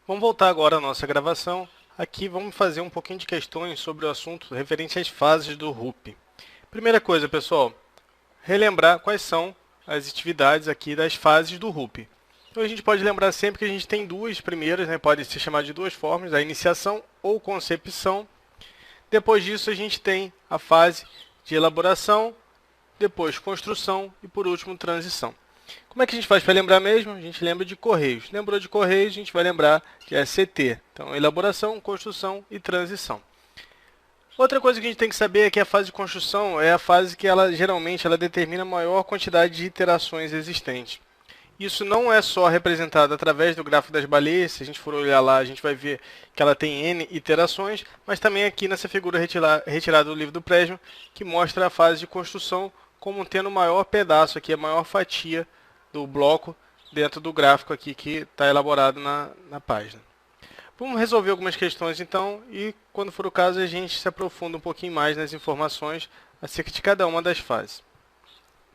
Vamos voltar agora à nossa gravação. Aqui vamos fazer um pouquinho de questões sobre o assunto referente às fases do RUP. Primeira coisa, pessoal, relembrar quais são as atividades aqui das fases do RUP. Então a gente pode lembrar sempre que a gente tem duas primeiras, pode se chamar de duas formas, a iniciação ou concepção. Depois disso a gente tem a fase de elaboração, depois construção e por último transição. Como é que a gente faz para lembrar mesmo? A gente lembra de Correios. Lembrou de Correios, a gente vai lembrar de SCT. Então, elaboração, construção e transição. Outra coisa que a gente tem que saber é que a fase de construção é a fase que geralmente ela determina a maior quantidade de iterações existentes. Isso não é só representado através do gráfico das baleias. Se a gente for olhar lá, a gente vai ver que ela tem N iterações, mas também aqui nessa figura retirada do livro do Presma, que mostra a fase de construção como tendo o maior pedaço aqui, a maior fatia do bloco dentro do gráfico aqui que está elaborado na página. Vamos resolver algumas questões então e quando for o caso a gente se aprofunda um pouquinho mais nas informações acerca de cada uma das fases.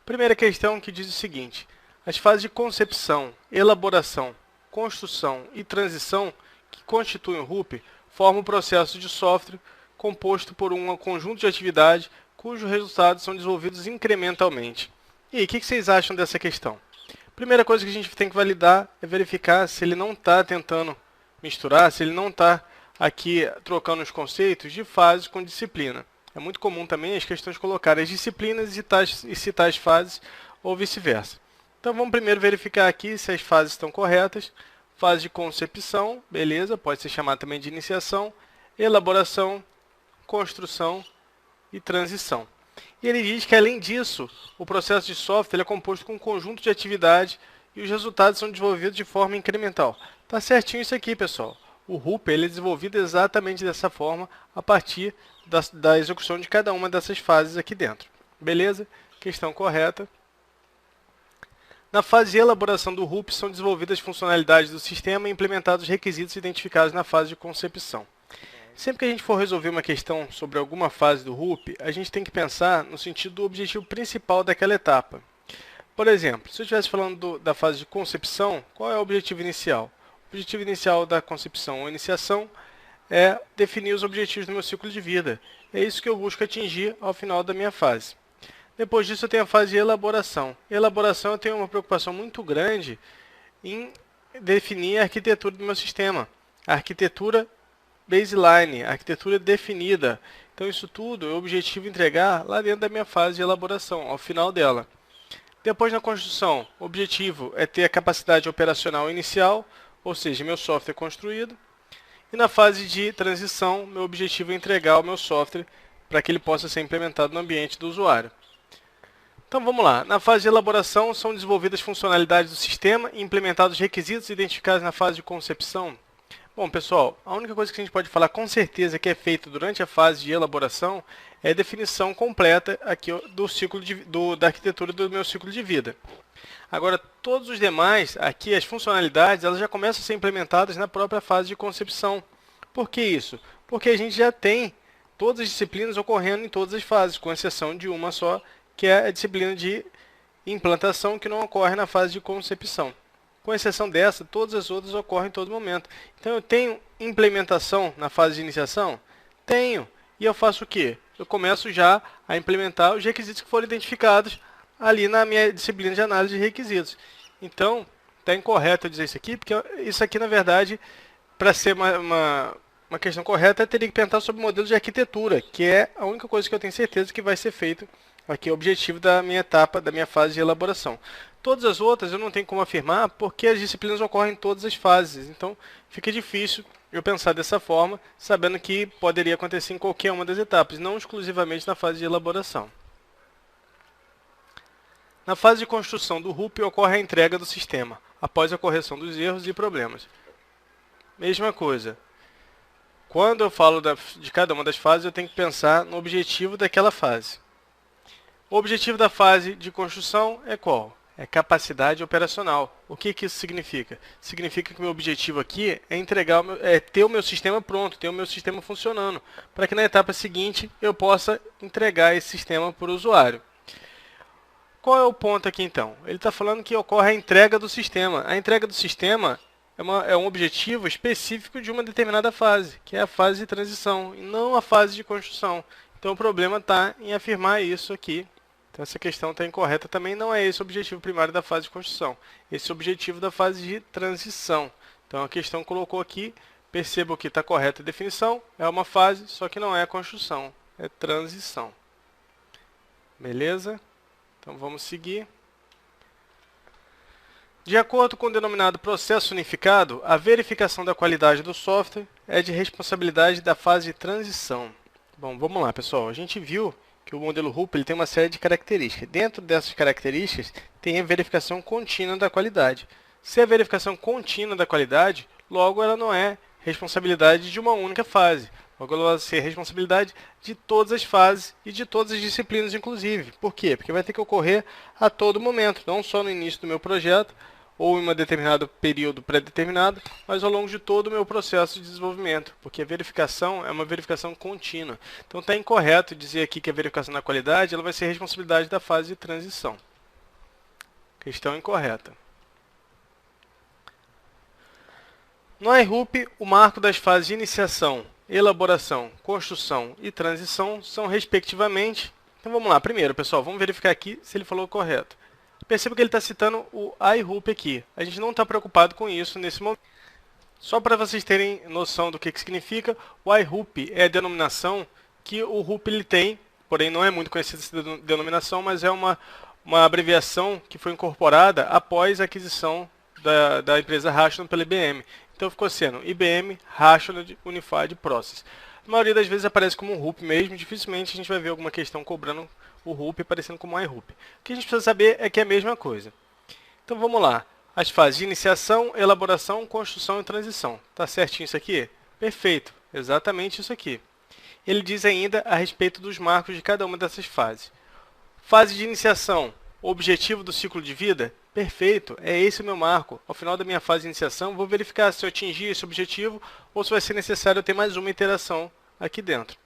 Primeira questão que diz o seguinte: as fases de concepção, elaboração, construção e transição que constituem o RUP formam um processo de software composto por um conjunto de atividades cujos resultados são desenvolvidos incrementalmente. E aí, o que vocês acham dessa questão? Primeira coisa que a gente tem que validar é verificar se ele não está tentando misturar, se ele não está aqui trocando os conceitos de fase com disciplina. É muito comum também as questões colocarem as disciplinas e citar as fases ou vice-versa. Então vamos primeiro verificar aqui se as fases estão corretas. Fase de concepção, beleza, pode ser chamada também de iniciação, elaboração, construção e transição. E ele diz que, além disso, o processo de software é composto com um conjunto de atividades e os resultados são desenvolvidos de forma incremental. Tá certinho isso aqui, pessoal. O RUP ele é desenvolvido exatamente dessa forma, a partir da execução de cada uma dessas fases aqui dentro. Beleza? Questão correta. Na fase de elaboração do RUP, são desenvolvidas funcionalidades do sistema e implementados os requisitos identificados na fase de concepção. Sempre que a gente for resolver uma questão sobre alguma fase do RUP, a gente tem que pensar no sentido do objetivo principal daquela etapa. Por exemplo, se eu estivesse falando da fase de concepção, qual é o objetivo inicial? O objetivo inicial da concepção ou iniciação é definir os objetivos do meu ciclo de vida. É isso que eu busco atingir ao final da minha fase. Depois disso, eu tenho a fase de elaboração. Elaboração, eu tenho uma preocupação muito grande em definir a arquitetura do meu sistema. A arquitetura baseline, arquitetura definida. Então, isso tudo eu objetivo entregar lá dentro da minha fase de elaboração, ao final dela. Depois, na construção, o objetivo é ter a capacidade operacional inicial, ou seja, meu software construído. E na fase de transição, meu objetivo é entregar o meu software para que ele possa ser implementado no ambiente do usuário. Então vamos lá. Na fase de elaboração, são desenvolvidas funcionalidades do sistema e implementados requisitos identificados na fase de concepção. Bom, pessoal, a única coisa que a gente pode falar com certeza que é feito durante a fase de elaboração é a definição completa aqui do ciclo da arquitetura do meu ciclo de vida. Agora, todos os demais, aqui as funcionalidades, elas já começam a ser implementadas na própria fase de concepção. Por que isso? Porque a gente já tem todas as disciplinas ocorrendo em todas as fases, com exceção de uma só, que é a disciplina de implantação, que não ocorre na fase de concepção. Com exceção dessa, todas as outras ocorrem em todo momento. Então, eu tenho implementação na fase de iniciação? Tenho. E eu faço o quê? Eu começo já a implementar os requisitos que foram identificados ali na minha disciplina de análise de requisitos. Então, está incorreto eu dizer isso aqui, porque isso aqui, na verdade, para ser uma questão correta, eu teria que pensar sobre modelos de arquitetura, que é a única coisa que eu tenho certeza que vai ser feito aqui, o objetivo da minha etapa, da minha fase de elaboração. Todas as outras eu não tenho como afirmar, porque as disciplinas ocorrem em todas as fases. Então, fica difícil eu pensar dessa forma, sabendo que poderia acontecer em qualquer uma das etapas, não exclusivamente na fase de elaboração. Na fase de construção do RUP, ocorre a entrega do sistema, após a correção dos erros e problemas. Mesma coisa. Quando eu falo de cada uma das fases, eu tenho que pensar no objetivo daquela fase. O objetivo da fase de construção é qual? É capacidade operacional. O que isso significa? Significa que o meu objetivo aqui é ter o meu sistema pronto, ter o meu sistema funcionando, para que na etapa seguinte eu possa entregar esse sistema para o usuário. Qual é o ponto aqui então? Ele está falando que ocorre a entrega do sistema. A entrega do sistema é um objetivo específico de uma determinada fase, que é a fase de transição, e não a fase de construção. Então o problema está em afirmar isso aqui. Então essa questão está incorreta também, não é esse o objetivo primário da fase de construção. Esse é o objetivo da fase de transição. Então a questão colocou aqui, percebam que está correta a definição, é uma fase, só que não é construção, é transição. Beleza? Então vamos seguir. De acordo com o denominado processo unificado, a verificação da qualidade do software é de responsabilidade da fase de transição. Bom, vamos lá, pessoal. A gente viu que o modelo RUP ele tem uma série de características. Dentro dessas características, tem a verificação contínua da qualidade. Se a verificação contínua da qualidade, logo ela não é responsabilidade de uma única fase. Logo ela vai ser responsabilidade de todas as fases e de todas as disciplinas, inclusive. Por quê? Porque vai ter que ocorrer a todo momento, não só no início do meu projeto, ou em um determinado período pré-determinado, mas ao longo de todo o meu processo de desenvolvimento, porque a verificação é uma verificação contínua. Então está incorreto dizer aqui que a verificação da qualidade ela vai ser responsabilidade da fase de transição. Questão incorreta. No iRUP, o marco das fases de iniciação, elaboração, construção e transição são respectivamente... Então vamos lá, primeiro pessoal, vamos verificar aqui se ele falou correto. Perceba que ele está citando o iRUP aqui. A gente não está preocupado com isso nesse momento. Só para vocês terem noção do que significa, o iRUP é a denominação que o RUP ele tem, porém não é muito conhecida essa denominação, mas é uma abreviação que foi incorporada após a aquisição da empresa Rational pela IBM. Então ficou sendo IBM Rational Unified Process. A maioria das vezes aparece como um RUP mesmo, dificilmente a gente vai ver alguma questão cobrando o RUP aparecendo como iRUP. O que a gente precisa saber é que é a mesma coisa. Então vamos lá. As fases de iniciação, elaboração, construção e transição. Tá certinho isso aqui? Perfeito. Exatamente isso aqui. Ele diz ainda a respeito dos marcos de cada uma dessas fases. Fase de iniciação. Objetivo do ciclo de vida? Perfeito. É esse o meu marco. Ao final da minha fase de iniciação, vou verificar se eu atingi esse objetivo ou se vai ser necessário eu ter mais uma iteração aqui dentro.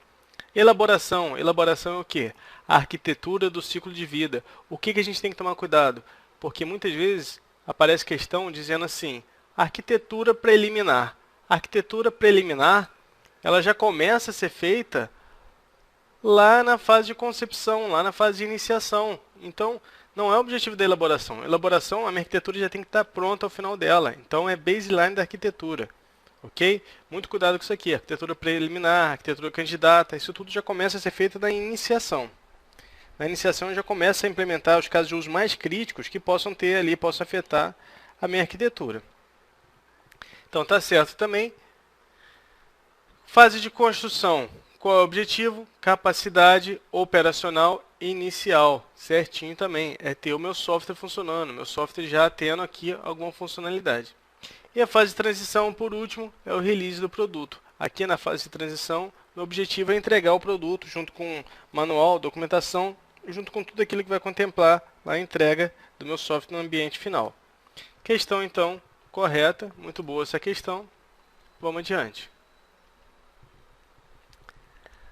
Elaboração. Elaboração é o quê? A arquitetura do ciclo de vida. O que a gente tem que tomar cuidado? Porque muitas vezes aparece questão dizendo assim, arquitetura preliminar. A arquitetura preliminar, ela já começa a ser feita lá na fase de concepção, lá na fase de iniciação. Então, não é o objetivo da elaboração. Elaboração, a minha arquitetura já tem que estar pronta ao final dela. Então, é baseline da arquitetura. Ok? Muito cuidado com isso aqui. Arquitetura preliminar, arquitetura candidata, isso tudo já começa a ser feito na iniciação. Na iniciação, eu já começo a implementar os casos de uso mais críticos que possam ter ali, possam afetar a minha arquitetura. Então, tá certo também. Fase de construção. Qual é o objetivo? Capacidade operacional inicial. Certinho também. É ter o meu software funcionando, meu software já tendo aqui alguma funcionalidade. E a fase de transição, por último, é o release do produto. Aqui na fase de transição, meu objetivo é entregar o produto junto com manual, documentação, junto com tudo aquilo que vai contemplar a entrega do meu software no ambiente final. Questão, então, correta. Muito boa essa questão. Vamos adiante.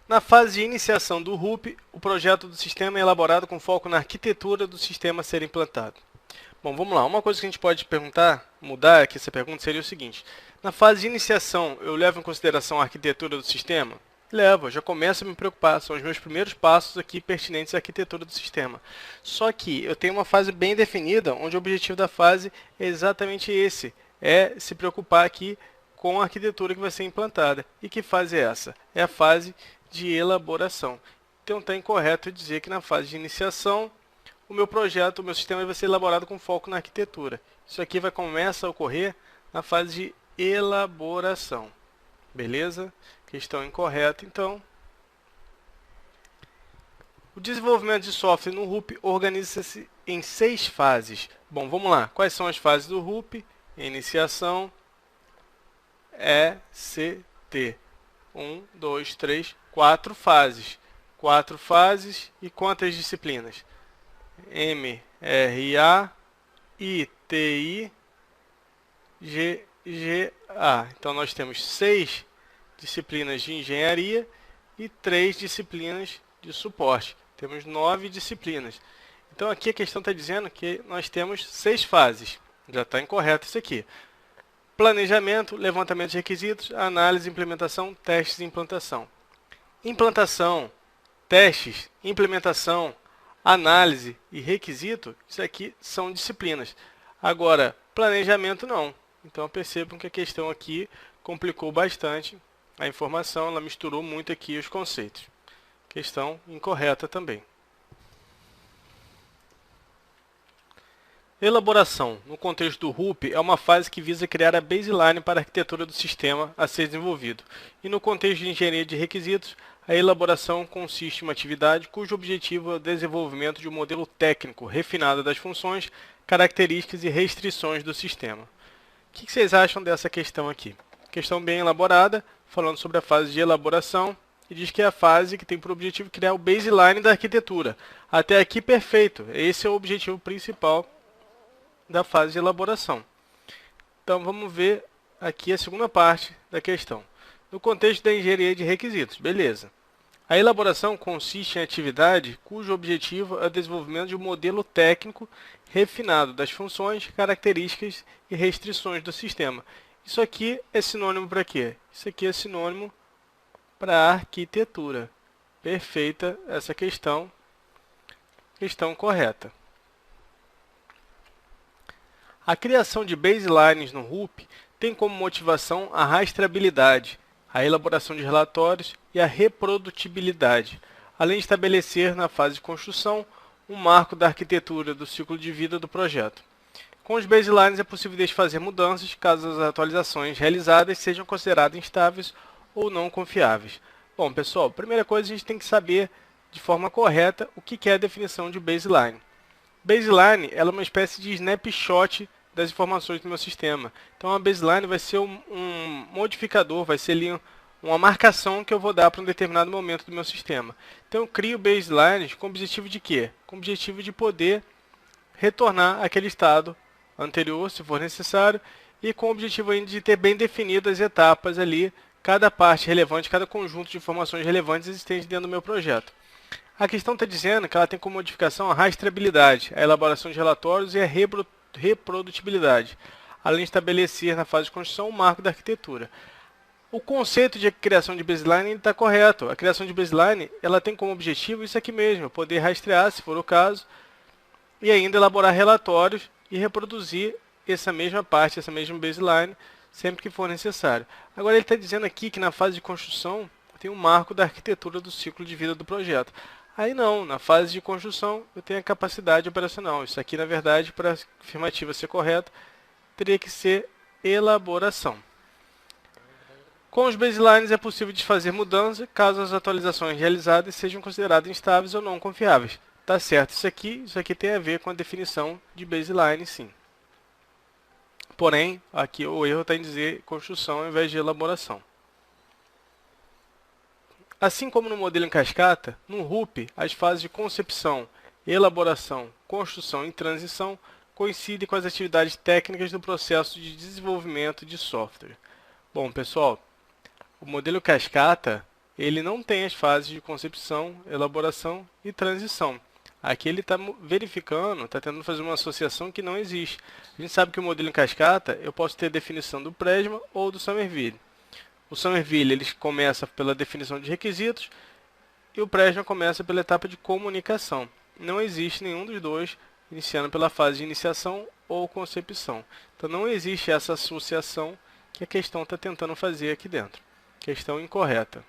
Na fase de iniciação do RUP, o projeto do sistema é elaborado com foco na arquitetura do sistema a ser implantado. Bom, vamos lá. Uma coisa que a gente pode perguntar, mudar aqui essa pergunta, seria o seguinte. Na fase de iniciação, eu levo em consideração a arquitetura do sistema? Levo, já começo a me preocupar. São os meus primeiros passos aqui pertinentes à arquitetura do sistema. Só que eu tenho uma fase bem definida, onde o objetivo da fase é exatamente esse. É se preocupar aqui com a arquitetura que vai ser implantada. E que fase é essa? É a fase de elaboração. Então está incorreto dizer que na fase de iniciação, o meu projeto, o meu sistema vai ser elaborado com foco na arquitetura. Isso aqui vai começar a ocorrer na fase de elaboração. Beleza? Questão incorreta, então. O desenvolvimento de software no RUP organiza-se em 6 fases. Bom, vamos lá. Quais são as fases do RUP? Iniciação, ECT. 1, 2, 3, 4 fases. 4 fases e quantas disciplinas? MRA, ITI, GGA. Então, nós temos 6 disciplinas de engenharia e 3 disciplinas de suporte. Temos 9 disciplinas. Então, aqui a questão está dizendo que nós temos 6 fases. Já está incorreto isso aqui. Planejamento, levantamento de requisitos, análise, implementação, testes e implantação. Implantação, testes, implementação, análise e requisito, isso aqui são disciplinas. Agora, planejamento não. Então percebam que a questão aqui complicou bastante a informação, ela misturou muito aqui os conceitos. Questão incorreta também. Elaboração, no contexto do RUP, é uma fase que visa criar a baseline para a arquitetura do sistema a ser desenvolvido. E no contexto de engenharia de requisitos, a elaboração consiste em uma atividade cujo objetivo é o desenvolvimento de um modelo técnico refinado das funções, características e restrições do sistema. O que vocês acham dessa questão aqui? Questão bem elaborada, falando sobre a fase de elaboração, e diz que é a fase que tem por objetivo criar o baseline da arquitetura. Até aqui, perfeito. Esse é o objetivo principal da fase de elaboração. Então, vamos ver aqui a segunda parte da questão. No contexto da engenharia de requisitos, beleza. A elaboração consiste em atividade cujo objetivo é o desenvolvimento de um modelo técnico refinado das funções, características e restrições do sistema. Isso aqui é sinônimo para quê? Isso aqui é sinônimo para arquitetura. Perfeita essa questão. Questão correta. A criação de baselines no RUP tem como motivação a rastreabilidade, a elaboração de relatórios e a reprodutibilidade, além de estabelecer na fase de construção um marco da arquitetura do ciclo de vida do projeto. Com os baselines é possível desfazer mudanças caso as atualizações realizadas sejam consideradas instáveis ou não confiáveis. Bom, pessoal, primeira coisa a gente tem que saber de forma correta o que é a definição de baseline. Baseline ela é uma espécie de snapshot das informações do meu sistema. Então, a baseline vai ser um modificador, vai ser ali uma marcação que eu vou dar para um determinado momento do meu sistema. Então, eu crio baselines com o objetivo de quê? Com o objetivo de poder retornar aquele estado anterior, se for necessário, e com o objetivo ainda de ter bem definidas as etapas ali, cada parte relevante, cada conjunto de informações relevantes existentes dentro do meu projeto. A questão está dizendo que ela tem como modificação a rastreabilidade, a elaboração de relatórios e a reprodutibilidade, além de estabelecer na fase de construção o marco da arquitetura. O conceito de criação de baseline está correto. A criação de baseline ela tem como objetivo isso aqui mesmo, poder rastrear, se for o caso, e ainda elaborar relatórios e reproduzir essa mesma parte, essa mesma baseline, sempre que for necessário. Agora ele está dizendo aqui que na fase de construção tem um marco da arquitetura do ciclo de vida do projeto. Aí não, na fase de construção eu tenho a capacidade operacional. Isso aqui, na verdade, para a afirmativa ser correta, teria que ser elaboração. Com os baselines é possível desfazer mudanças caso as atualizações realizadas sejam consideradas instáveis ou não confiáveis. Tá certo isso aqui tem a ver com a definição de baseline, sim. Porém, aqui o erro está em dizer construção ao invés de elaboração. Assim como no modelo em cascata, no RUP, as fases de concepção, elaboração, construção e transição coincidem com as atividades técnicas do processo de desenvolvimento de software. Bom, pessoal, o modelo cascata, ele não tem as fases de concepção, elaboração e transição. Aqui ele está verificando, está tentando fazer uma associação que não existe. A gente sabe que o modelo em cascata, eu posso ter a definição do Prisma ou do Somerville. O Somerville ele começa pela definição de requisitos e o Prisma começa pela etapa de comunicação. Não existe nenhum dos dois iniciando pela fase de iniciação ou concepção. Então não existe essa associação que a questão está tentando fazer aqui dentro. Questão incorreta.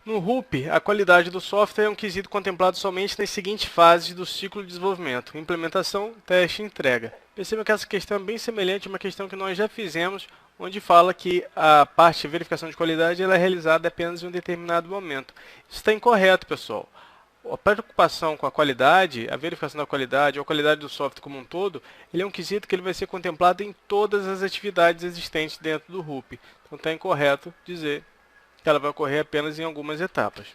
No RUP, a qualidade do software é um quesito contemplado somente nas seguintes fases do ciclo de desenvolvimento: implementação, teste e entrega. Perceba que essa questão é bem semelhante a uma questão que nós já fizemos, onde fala que a parte de verificação de qualidade ela é realizada apenas em um determinado momento. Isso está incorreto, pessoal. A preocupação com a qualidade, a verificação da qualidade, ou a qualidade do software como um todo, ele é um quesito que ele vai ser contemplado em todas as atividades existentes dentro do RUP. Então está incorreto dizer que ela vai ocorrer apenas em algumas etapas.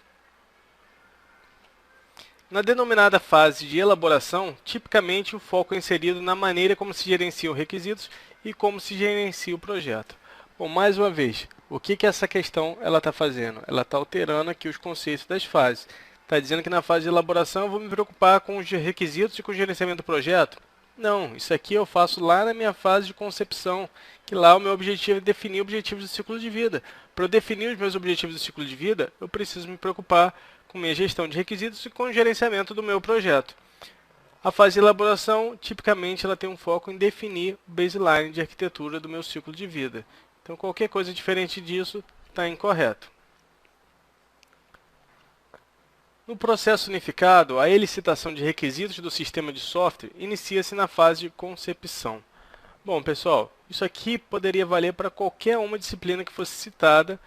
Na denominada fase de elaboração, tipicamente o foco é inserido na maneira como se gerenciam requisitos e como se gerencia o projeto. Bom, mais uma vez, o que essa questão está fazendo? Ela está alterando aqui os conceitos das fases. Está dizendo que na fase de elaboração eu vou me preocupar com os requisitos e com o gerenciamento do projeto? Não, isso aqui eu faço lá na minha fase de concepção, que lá o meu objetivo é definir objetivos do ciclo de vida. Para eu definir os meus objetivos do ciclo de vida, eu preciso me preocupar com minha gestão de requisitos e com o gerenciamento do meu projeto. A fase de elaboração, tipicamente, ela tem um foco em definir o baseline de arquitetura do meu ciclo de vida. Então, qualquer coisa diferente disso está incorreto. No processo unificado, a elicitação de requisitos do sistema de software inicia-se na fase de concepção. Bom, pessoal, isso aqui poderia valer para qualquer uma disciplina que fosse citada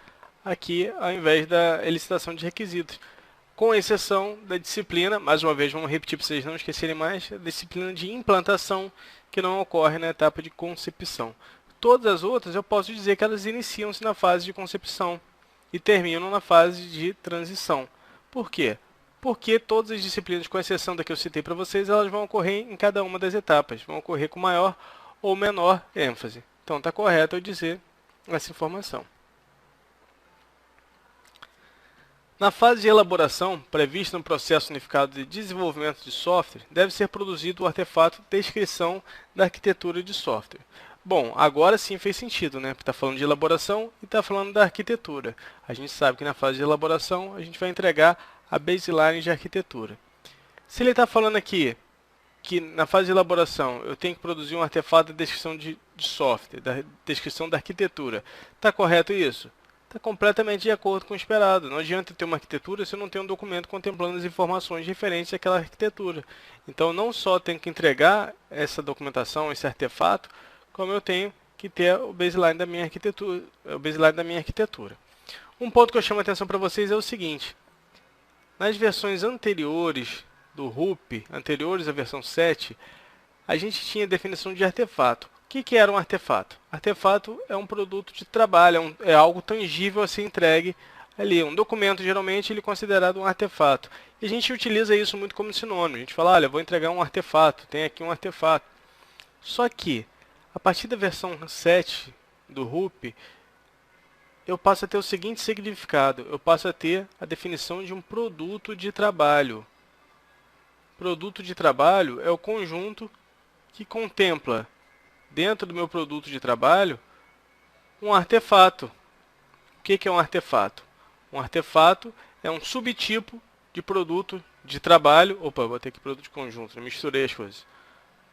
aqui, ao invés da elicitação de requisitos. Com exceção da disciplina, mais uma vez, vamos repetir para vocês não esquecerem mais, a disciplina de implantação, que não ocorre na etapa de concepção. Todas as outras, eu posso dizer que elas iniciam-se na fase de concepção e terminam na fase de transição. Por quê? Porque todas as disciplinas, com exceção da que eu citei para vocês, elas vão ocorrer em cada uma das etapas, vão ocorrer com maior ou menor ênfase. Então, está correto eu dizer essa informação. Na fase de elaboração, prevista no processo unificado de desenvolvimento de software, deve ser produzido o artefato descrição da arquitetura de software. Bom, agora sim fez sentido, né? Porque está falando de elaboração e está falando da arquitetura. A gente sabe que na fase de elaboração a gente vai entregar a baseline de arquitetura. Se ele está falando aqui que na fase de elaboração eu tenho que produzir um artefato de descrição de software, da descrição da arquitetura, está correto isso? Está completamente de acordo com o esperado. Não adianta ter uma arquitetura se eu não tenho um documento contemplando as informações referentes àquela arquitetura. Então, não só tenho que entregar essa documentação, esse artefato, como eu tenho que ter o baseline da minha arquitetura. Um ponto que eu chamo a atenção para vocês é o seguinte. Nas versões anteriores do RUP, anteriores à versão 7, a gente tinha definição de artefato. O que era um artefato? Artefato é um produto de trabalho, é algo tangível a ser entregue ali. Um documento, geralmente, ele é considerado um artefato. E a gente utiliza isso muito como sinônimo. A gente fala, olha, vou entregar um artefato, tem aqui um artefato. Só que, a partir da versão 7 do RUP, eu passo a ter o seguinte significado. Eu passo a ter a definição de um produto de trabalho. Produto de trabalho é o conjunto que contempla, dentro do meu produto de trabalho, um artefato. O que é um artefato? Um artefato é um subtipo de produto de trabalho. Opa, vou ter aqui produto de conjunto, misturei as coisas.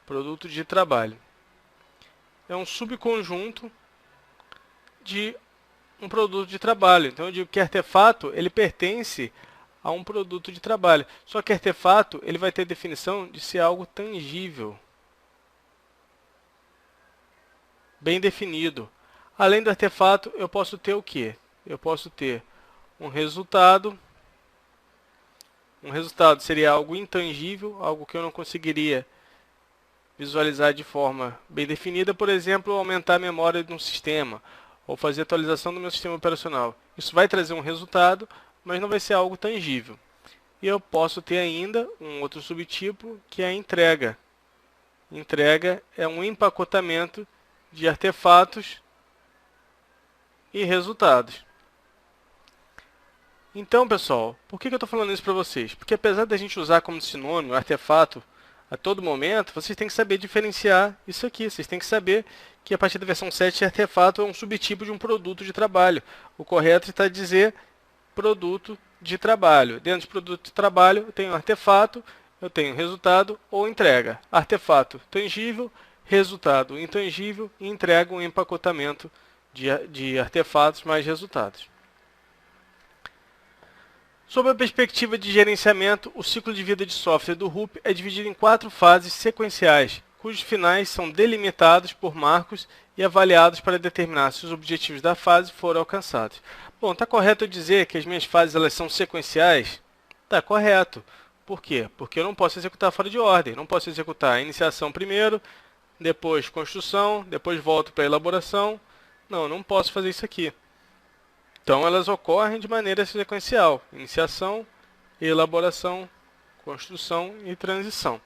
Produto de trabalho. É um subconjunto de um produto de trabalho. Então, eu digo que artefato, ele pertence a um produto de trabalho. Só que artefato, ele vai ter definição de ser algo tangível. Bem definido. Além do artefato, eu posso ter o quê? Eu posso ter um resultado. Um resultado seria algo intangível, algo que eu não conseguiria visualizar de forma bem definida. Por exemplo, aumentar a memória de um sistema ou fazer atualização do meu sistema operacional. Isso vai trazer um resultado, mas não vai ser algo tangível. E eu posso ter ainda um outro subtipo, que é a entrega. Entrega é um empacotamento de artefatos e resultados. Então, pessoal, por que eu estou falando isso para vocês? Porque apesar da gente usar como sinônimo artefato a todo momento, vocês têm que saber diferenciar isso aqui. Vocês têm que saber que a partir da versão 7, artefato é um subtipo de um produto de trabalho. O correto está a dizer produto de trabalho. Dentro de produto de trabalho, eu tenho artefato, eu tenho resultado ou entrega. Artefato tangível, resultado intangível e entrega um empacotamento de artefatos mais resultados. Sob a perspectiva de gerenciamento, o ciclo de vida de software do RUP é dividido em 4 fases sequenciais, cujos finais são delimitados por marcos e avaliados para determinar se os objetivos da fase foram alcançados. Bom, está correto eu dizer que as minhas fases elas são sequenciais? Está correto. Por quê? Porque eu não posso executar fora de ordem. Não posso executar a iniciação primeiro, depois construção, depois volto para a elaboração. Não posso fazer isso aqui. Então, elas ocorrem de maneira sequencial. Iniciação, elaboração, construção e transição.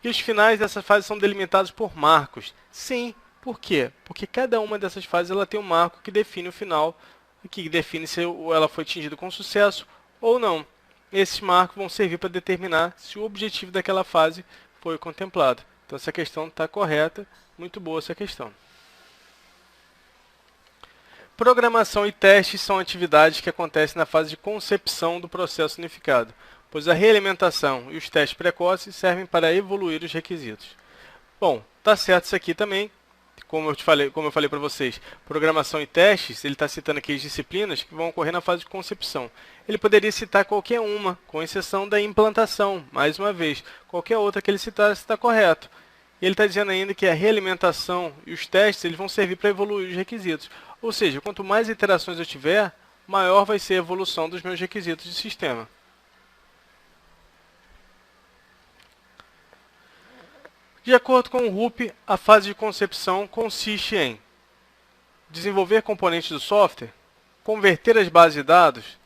E os finais dessas fases são delimitados por marcos. Sim, por quê? Porque cada uma dessas fases ela tem um marco que define o final, que define se ela foi atingida com sucesso ou não. Esses marcos vão servir para determinar se o objetivo daquela fase foi contemplado. Então essa questão está correta, muito boa essa questão. Programação e testes são atividades que acontecem na fase de concepção do processo unificado, pois a realimentação e os testes precoces servem para evoluir os requisitos. Bom, tá certo isso aqui também. Como eu falei para vocês, programação e testes, ele está citando aqui as disciplinas que vão ocorrer na fase de concepção. Ele poderia citar qualquer uma, com exceção da implantação, mais uma vez. Qualquer outra que ele citar está correto. E ele está dizendo ainda que a realimentação e os testes eles vão servir para evoluir os requisitos. Ou seja, quanto mais iterações eu tiver, maior vai ser a evolução dos meus requisitos de sistema. De acordo com o RUP, a fase de concepção consiste em desenvolver componentes do software, converter as bases de dados,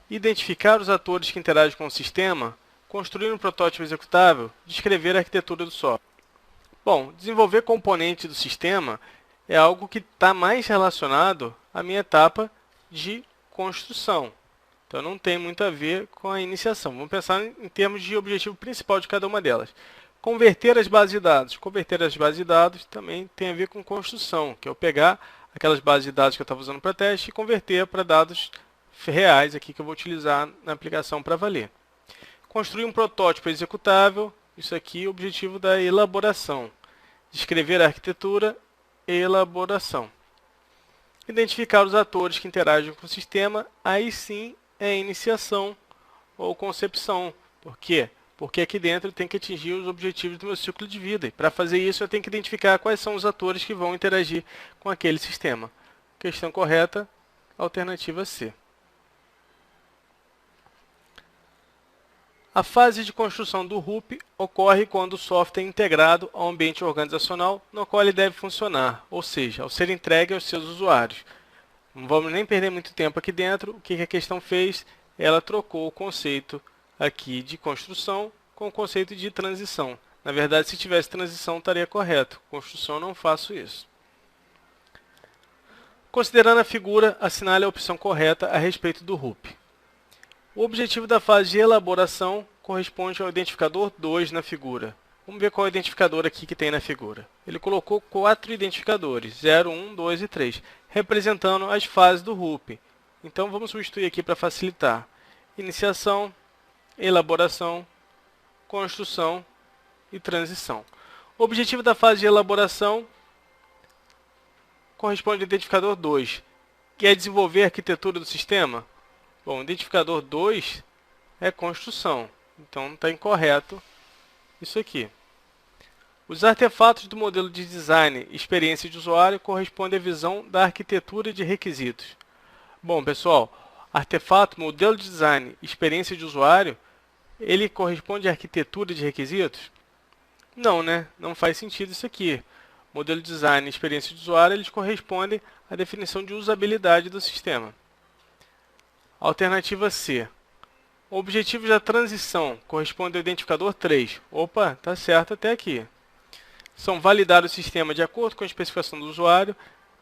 identificar os atores que interagem com o sistema, construir um protótipo executável, descrever a arquitetura do software. Bom, desenvolver componentes do sistema é algo que está mais relacionado à minha etapa de construção. Então não tem muito a ver com a iniciação. Vamos pensar em termos de objetivo principal de cada uma delas. Converter as bases de dados. Converter as bases de dados também tem a ver com construção, que é eu pegar aquelas bases de dados que eu estava usando para teste e converter para dados reais aqui que eu vou utilizar na aplicação para valer. Construir um protótipo executável. Isso aqui é o objetivo da elaboração. Descrever a arquitetura e elaboração. Identificar os atores que interagem com o sistema. Aí sim é iniciação ou concepção. Por quê? Porque aqui dentro eu tenho que atingir os objetivos do meu ciclo de vida. E para fazer isso eu tenho que identificar quais são os atores que vão interagir com aquele sistema. Questão correta, alternativa C. A fase de construção do RUP ocorre quando o software é integrado ao ambiente organizacional no qual ele deve funcionar, ou seja, ao ser entregue aos seus usuários. Não vamos nem perder muito tempo aqui dentro. O que a questão fez? Ela trocou o conceito aqui de construção com o conceito de transição. Na verdade, se tivesse transição, estaria correto. Construção, eu não faço isso. Considerando a figura, assinale a opção correta a respeito do RUP. O objetivo da fase de elaboração corresponde ao identificador 2 na figura. Vamos ver qual é o identificador aqui que tem na figura. Ele colocou 4 identificadores, 0, 1, 2 e 3, representando as fases do RUP. Então, vamos substituir aqui para facilitar. Iniciação, elaboração, construção e transição. O objetivo da fase de elaboração corresponde ao identificador 2, que é desenvolver a arquitetura do sistema. Bom, o identificador 2 é construção, então está incorreto isso aqui. Os artefatos do modelo de design e experiência de usuário correspondem à visão da arquitetura de requisitos. Bom, pessoal, artefato, modelo de design e experiência de usuário, ele corresponde à arquitetura de requisitos? Não, né? Não faz sentido isso aqui. Modelo de design e experiência de usuário, eles correspondem à definição de usabilidade do sistema. Alternativa C. O objetivo da transição corresponde ao identificador 3. Opa, tá certo até aqui. São validar o sistema de acordo com a especificação do usuário,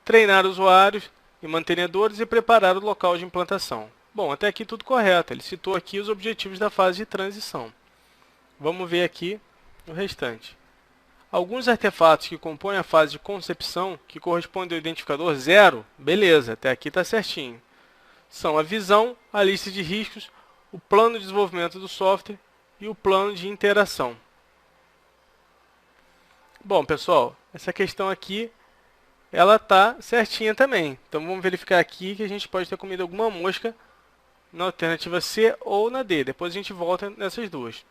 treinar usuários e mantenedores e preparar o local de implantação. Bom, até aqui tudo correto. Ele citou aqui os objetivos da fase de transição. Vamos ver aqui o restante. Alguns artefatos que compõem a fase de concepção, que correspondem ao identificador 0, beleza, até aqui está certinho. São a visão, a lista de riscos, o plano de desenvolvimento do software e o plano de interação. Bom, pessoal, essa questão aqui, ela está certinha também. Então, vamos verificar aqui que a gente pode ter comido alguma mosca na alternativa C ou na D. Depois a gente volta nessas duas.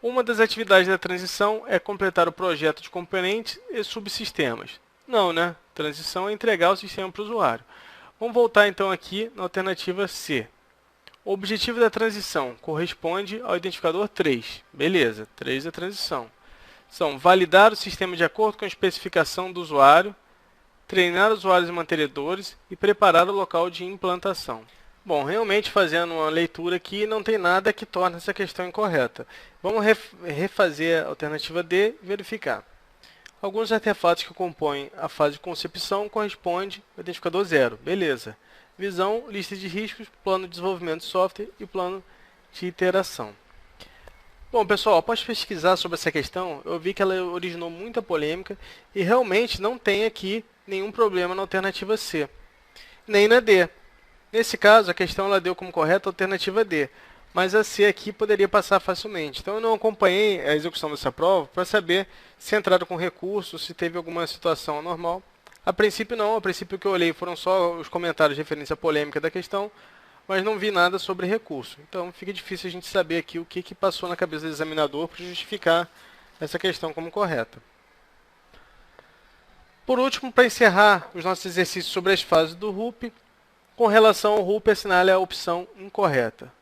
Uma das atividades da transição é completar o projeto de componentes e subsistemas. Não, né? Transição é entregar o sistema para o usuário. Vamos voltar então aqui na alternativa C. O objetivo da transição corresponde ao identificador 3. Beleza, 3 é a transição. São validar o sistema de acordo com a especificação do usuário, treinar usuários e mantenedores e preparar o local de implantação. Bom, realmente fazendo uma leitura aqui, não tem nada que torne essa questão incorreta. Vamos refazer a alternativa D e verificar. Alguns artefatos que compõem a fase de concepção correspondem ao identificador 0. Beleza. Visão, lista de riscos, plano de desenvolvimento de software e plano de iteração. Bom, pessoal, após pesquisar sobre essa questão, eu vi que ela originou muita polêmica e realmente não tem aqui nenhum problema na alternativa C, nem na D. Nesse caso, a questão ela deu como correta a alternativa D, mas a C aqui poderia passar facilmente. Então, eu não acompanhei a execução dessa prova para saber se entraram com recurso, se teve alguma situação anormal. A princípio, não. A princípio, o que eu olhei foram só os comentários referentes à polêmica da questão, mas não vi nada sobre recurso. Então, fica difícil a gente saber aqui o que passou na cabeça do examinador para justificar essa questão como correta. Por último, para encerrar os nossos exercícios sobre as fases do RUP, com relação ao RUP, assinale a opção incorreta.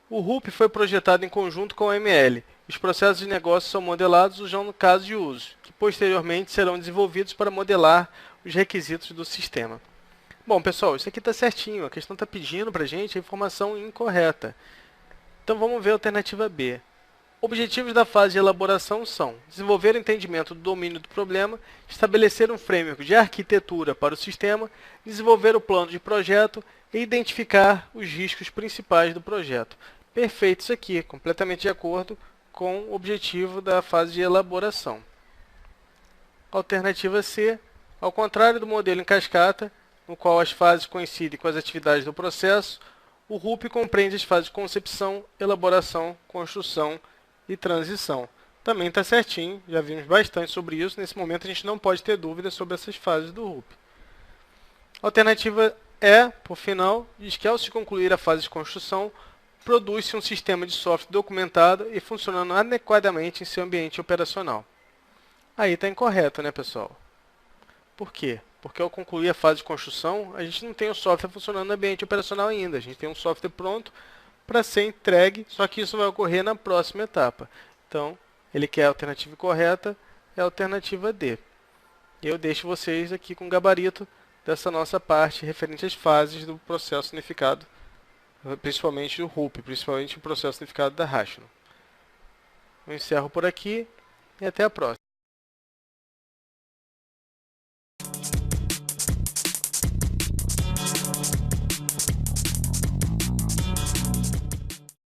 O RUP foi projetado em conjunto com o ML. Os processos de negócio são modelados usando casos de uso, que posteriormente serão desenvolvidos para modelar os requisitos do sistema. Bom, pessoal, isso aqui está certinho. A questão está pedindo para a gente a informação incorreta. Então, vamos ver a alternativa B. Objetivos da fase de elaboração são desenvolver o entendimento do domínio do problema, estabelecer um framework de arquitetura para o sistema, desenvolver o plano de projeto e identificar os riscos principais do projeto. Perfeito isso aqui, completamente de acordo com o objetivo da fase de elaboração. Alternativa C, ao contrário do modelo em cascata, no qual as fases coincidem com as atividades do processo, o RUP compreende as fases de concepção, elaboração, construção e transição. Também está certinho, já vimos bastante sobre isso. Nesse momento a gente não pode ter dúvidas sobre essas fases do RUP. Alternativa E, por final, diz que ao se concluir a fase de construção, produz-se um sistema de software documentado e funcionando adequadamente em seu ambiente operacional. Aí está incorreto, né, pessoal? Por quê? Porque ao concluir a fase de construção, a gente não tem o software funcionando no ambiente operacional ainda. A gente tem um software pronto para ser entregue, só que isso vai ocorrer na próxima etapa. Então, ele quer a alternativa correta, é a alternativa D. Eu deixo vocês aqui com o gabarito dessa nossa parte referente às fases do processo unificado, principalmente do RUP, principalmente o processo unificado da Rational. Eu encerro por aqui e até a próxima.